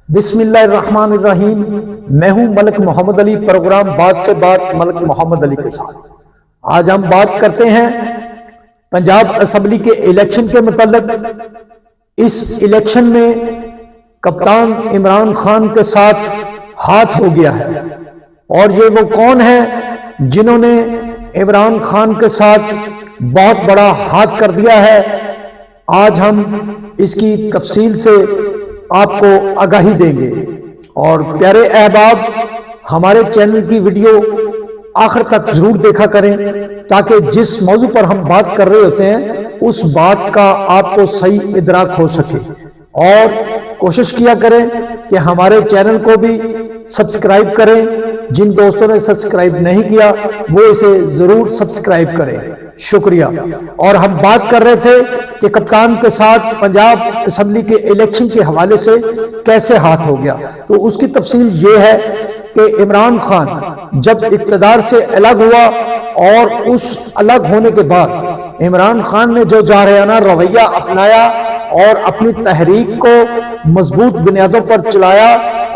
بسم اللہ الرحمن الرحیم۔ میں ہوں ملک محمد علی، پروگرام بات سے بات ملک محمد علی کے ساتھ۔ آج ہم بات کرتے ہیں پنجاب اسمبلی کے الیکشن کے متعلق۔ اس الیکشن میں کپتان عمران خان کے ساتھ ہاتھ ہو گیا ہے، اور یہ وہ کون ہیں جنہوں نے عمران خان کے ساتھ بہت بڑا ہاتھ کر دیا ہے، آج ہم اس کی تفصیل سے آپ کو آگاہی دیں گے۔ اور پیارے احباب، ہمارے چینل کی ویڈیو آخر تک ضرور دیکھا کریں تاکہ جس موضوع پر ہم بات کر رہے ہوتے ہیں اس بات کا آپ کو صحیح ادراک ہو سکے، اور کوشش کیا کریں کہ ہمارے چینل کو بھی سبسکرائب کریں۔ جن دوستوں نے سبسکرائب نہیں کیا وہ اسے ضرور سبسکرائب کریں، شکریہ۔ اور ہم بات کر رہے تھے کہ کپتان کے ساتھ پنجاب اسمبلی کے الیکشن کے حوالے سے کیسے ہاتھ ہو گیا، تو اس کی تفصیل یہ ہے کہ عمران خان جب اقتدار سے الگ ہوا اور اس الگ ہونے کے بعد عمران خان نے جو جارحانہ رویہ اپنایا اور اپنی تحریک کو مضبوط بنیادوں پر چلایا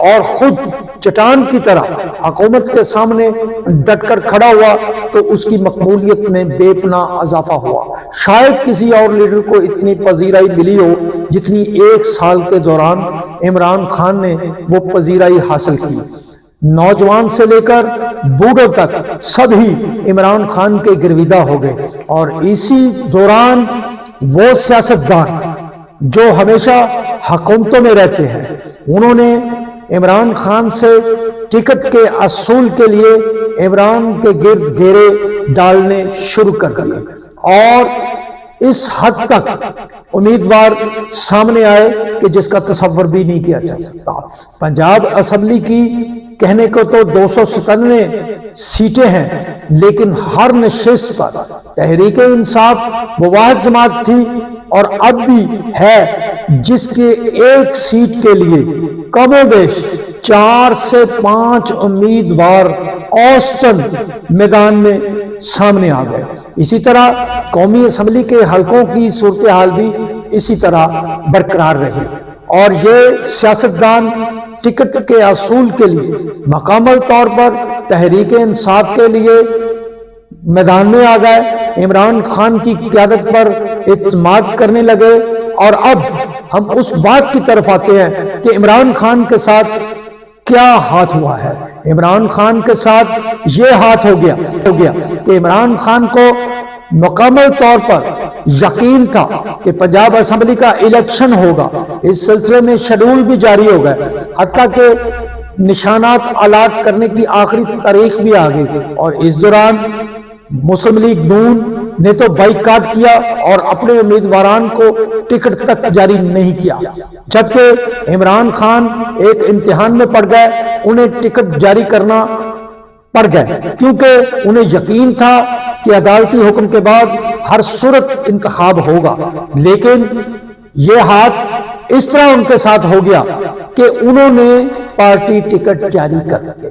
اور خود چٹان کی طرح حکومت کے سامنے ڈٹ کر کھڑا ہوا، تو اس کی مقبولیت میں بے پناہ اضافہ ہوا۔ شاید کسی اور لیڈر کو اتنی پذیرائی ملی ہو جتنی ایک سال کے دوران عمران خان نے وہ پذیرائی حاصل کی۔ نوجوان سے لے کر بوڑھوں تک سبھی عمران خان کے گرویدہ ہو گئے، اور اسی دوران وہ سیاستدان جو ہمیشہ حکومتوں میں رہتے ہیں انہوں نے عمران خان سے ٹکٹ کے اصول کے لیے عمران کے گرد گھیرے ڈالنے شروع کر دیے، اور اس حد تک امیدوار سامنے آئے کہ جس کا تصور بھی نہیں کیا جا سکتا۔ پنجاب اسمبلی کی کہنے کو تو 297 سیٹیں ہیں، لیکن ہر نشست پر تحریک انصاف وہ واحد جماعت تھی اور اب بھی ہے جس کے ایک سیٹ کے لیے کم و بیش 4 سے 5 امیدوار اوسطاً میدان میں سامنے آ گئے۔ اسی طرح قومی اسمبلی کے حلقوں کی صورتحال بھی اسی طرح برقرار رہی، اور یہ سیاستدان ٹکٹ کے اصول کے لیے مکمل طور پر تحریک انصاف کے لیے میدان میں آ گئے، عمران خان کی قیادت پر اعتماد کرنے لگے۔ اور اب ہم اس بات کی طرف آتے ہیں کہ عمران خان کے ساتھ کیا ہاتھ ہوا ہے۔ عمران خان کے ساتھ یہ ہاتھ ہو گیا کہ عمران خان کو مکمل طور پر یقین تھا کہ پنجاب اسمبلی کا الیکشن ہوگا۔ اس سلسلے میں شیڈول بھی جاری ہو گئے، حتیٰ کہ نشانات الاٹ کرنے کی آخری تاریخ بھی آ گئی، اور اس دوران مسلم لیگ نون نے تو بائیکاٹ کیا اور اپنے امیدواران کو ٹکٹ تک جاری نہیں کیا، جبکہ عمران خان ایک امتحان میں پڑ گئے، انہیں ٹکٹ جاری کرنا پڑ گئے، کیونکہ انہیں یقین تھا کہ عدالتی حکم کے بعد ہر صورت انتخاب ہوگا۔ لیکن یہ ہاتھ اس طرح ان کے ساتھ ہو گیا کہ انہوں نے پارٹی ٹکٹ جاری کر دیے،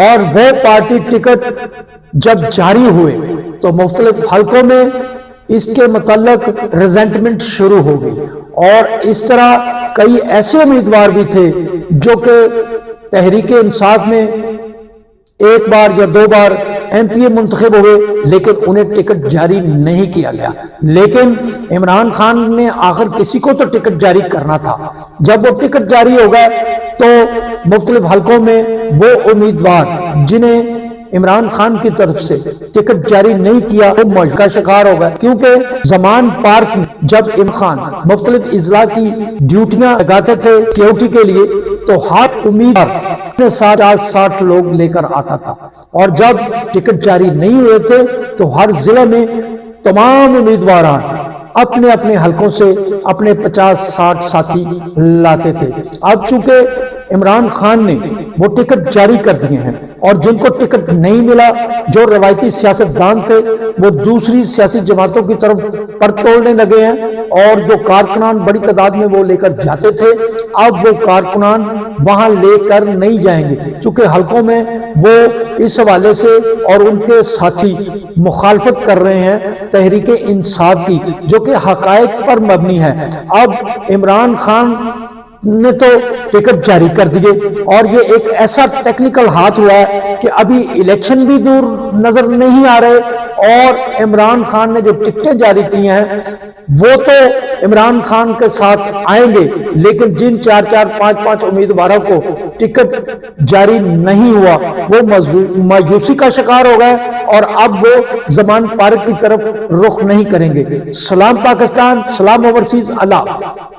اور وہ پارٹی ٹکٹ جب جاری ہوئے تو مختلف حلقوں میں اس کے متعلق ریزنٹمنٹ شروع ہو گئی، اور اس طرح کئی ایسے امیدوار بھی تھے جو کہ تحریک انصاف میں ایک بار یا 2 بار ایم پی اے منتخب ہوئے لیکن انہیں ٹکٹ جاری نہیں کیا گیا۔ لیکن عمران خان نے آخر کسی کو تو ٹکٹ جاری کرنا تھا۔ جب وہ ٹکٹ جاری ہو گئے تو مختلف حلقوں میں وہ امیدوار جنہیں عمران خان کی طرف سے ٹکٹ جاری نہیں کیا وہ موت کا شکار ہو گئے، کیونکہ زمان پارک میں جب عمران خان مختلف اضلاع کی ڈیوٹیاں لگاتے تھے سیکورٹی کے لیے تو ہر امیدوار اپنے ساتھ 60 لوگ لے کر آتا تھا، اور جب ٹکٹ جاری نہیں ہوئے تھے تو ہر ضلع میں تمام امیدواران اپنے اپنے حلقوں سے اپنے 50-60 ساتھی لاتے تھے۔ اب چونکہ عمران خان نے وہ ٹکٹ جاری کر دیے ہیں، اور جن کو ٹکٹ نہیں ملا، جو روایتی سیاستدان تھے، وہ دوسری سیاسی جماعتوں کی طرف پر توڑنے لگے ہیں، اور جو کارکنان بڑی تعداد میں وہ لے کر جاتے تھے اب وہ کارکنان وہاں لے کر نہیں جائیں گے، چونکہ حلقوں میں وہ اس حوالے سے اور ان کے ساتھی مخالفت کر رہے ہیں تحریک انصاف کی، جو کہ حقائق پر مبنی ہے۔ اب عمران خان نے تو ٹکٹ جاری کر دیے، اور یہ ایک ایسا ٹیکنیکل ہاتھ ہوا ہے کہ ابھی الیکشن بھی دور نظر نہیں آ رہے، اور عمران خان نے جو ٹکٹیں جاری کی ہیں وہ تو عمران خان کے ساتھ آئیں گے، لیکن جن 4-4 5-5 امیدواروں کو ٹکٹ جاری نہیں ہوا وہ مایوسی کا شکار ہو گئے، اور اب وہ زمان پارک کی طرف رخ نہیں کریں گے۔ سلام پاکستان، سلام اوورسیز، اللہ حافظ۔